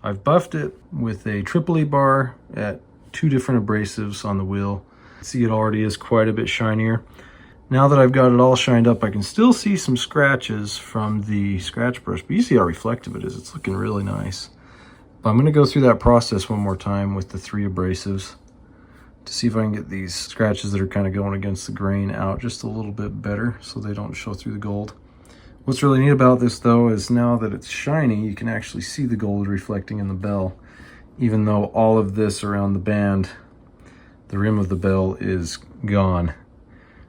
I've buffed it with a Tripoli bar at 2 different abrasives on the wheel. See, it already is quite a bit shinier. Now that I've got it all shined up, I can still see some scratches from the scratch brush, but you see how reflective it is. It's looking really nice. But I'm going to go through that process one more time with the 3 abrasives to see if I can get these scratches that are kind of going against the grain out just a little bit better so they don't show through the gold. What's really neat about this though is now that it's shiny, you can actually see the gold reflecting in the bell, even though all of this around the band, the rim of the bell, is gone.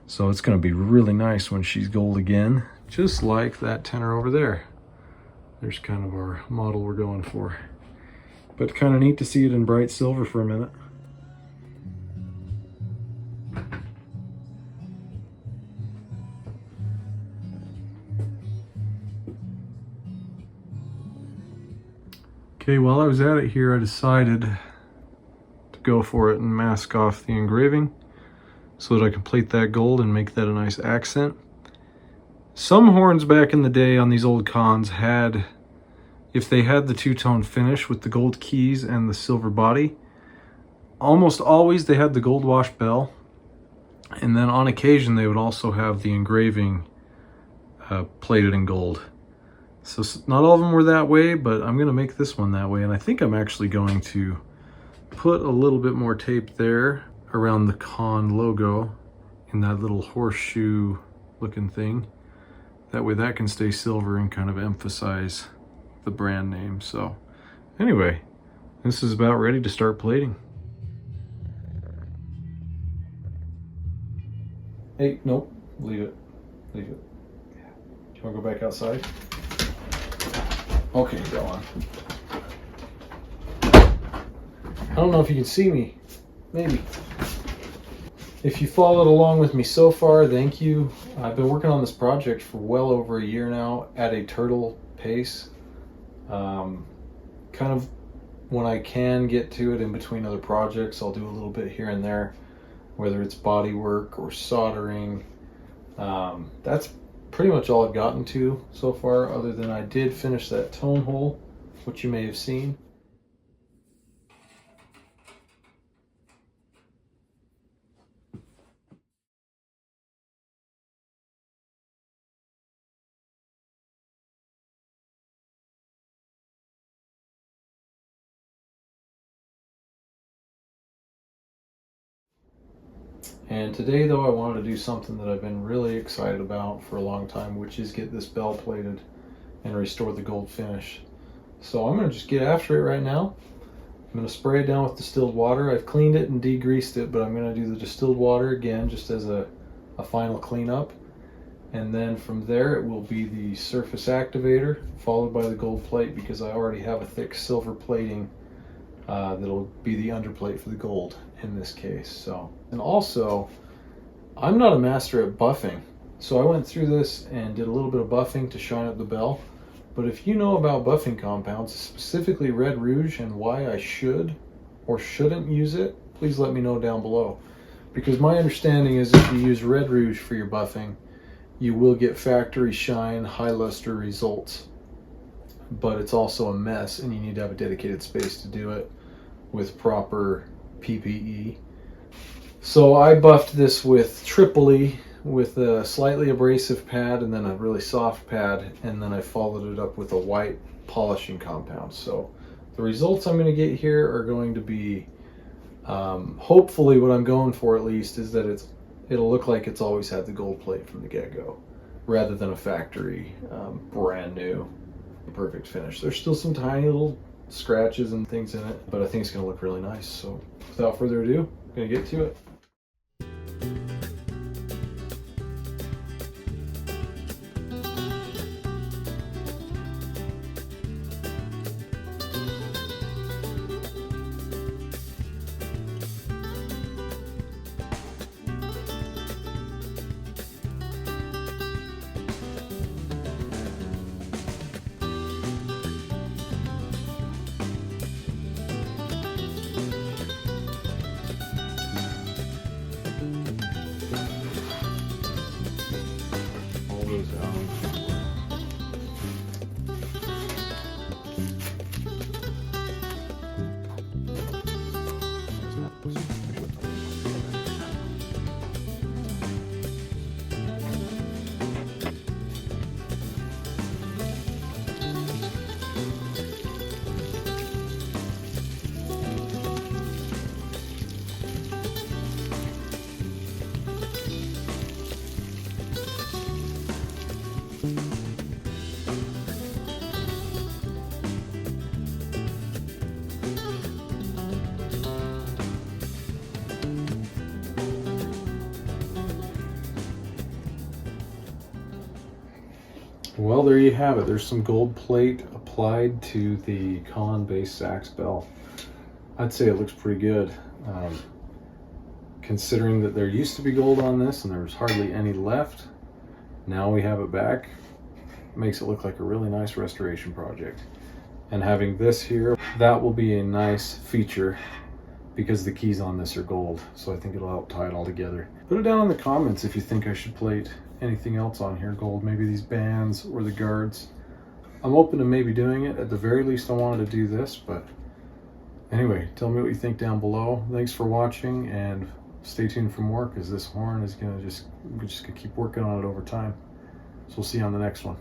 So it's going to be really nice when she's gold again, just like that tenor over there. There's kind of our model we're going for. But kind of neat to see it in bright silver for a minute. Okay, while I was at it here, I decided to go for it and mask off the engraving so that I can plate that gold and make that a nice accent. Some horns back in the day on these old Conns had, if they had the two-tone finish with the gold keys and the silver body, almost always they had the gold wash bell, and then on occasion they would also have the engraving plated in gold. So not all of them were that way, but I'm going to make this one that way, and I think I'm actually going to put a little bit more tape there around the Conn logo in that little horseshoe looking thing. That way that can stay silver and kind of emphasize the brand name. So anyway, this is about ready to start plating. Hey, nope, leave it. Leave it. Do you want to go back outside? Okay, go on. I don't know if you can see me. Maybe. If you followed along with me so far, thank you. I've been working on this project for well over a year now at a turtle pace. Kind of when I can get to it in between other projects, I'll do a little bit here and there, whether it's body work or soldering. That's pretty much all I've gotten to so far, other than I did finish that tone hole, which you may have seen. And today though, I wanted to do something that I've been really excited about for a long time, which is get this bell plated and restore the gold finish. So I'm going to just get after it right now. I'm going to spray it down with distilled water. I've cleaned it and degreased it, but I'm going to do the distilled water again just as a final cleanup. And then from there it will be the surface activator followed by the gold plate, because I already have a thick silver plating that'll be the underplate for the gold in this case. So, and also I'm not a master at buffing, so I went through this and did a little bit of buffing to shine up the bell. But if you know about buffing compounds, specifically Red Rouge, and why I should or shouldn't use it, please let me know down below, because my understanding is if you use Red Rouge for your buffing, you will get factory shine, high luster results, but it's also a mess and you need to have a dedicated space to do it with proper PPE. So I buffed this with Tripoli with a slightly abrasive pad and then a really soft pad, and then I followed it up with a white polishing compound. So the results I'm going to get here are going to be, hopefully what I'm going for at least, is that it'll look like it's always had the gold plate from the get-go, rather than a factory brand new perfect finish. There's still some tiny little scratches and things in it, but I think it's going to look really nice. So without further ado, I'm going to get to it. Well, there you have it. There's some gold plate applied to the Conn bass sax bell. I'd say it looks pretty good. Considering that there used to be gold on this and there was hardly any left, now we have it back. Makes it look like a really nice restoration project. And having this here, that will be a nice feature because the keys on this are gold. So I think it'll help tie it all together. Put it down in the comments if you think I should plate anything else on here gold, maybe these bands or the guards. I'm open to maybe doing it. At the very least, I wanted to do this, but anyway, tell me what you think down below. Thanks for watching, and stay tuned for more because this horn is we're just gonna keep working on it over time. So we'll see you on the next one.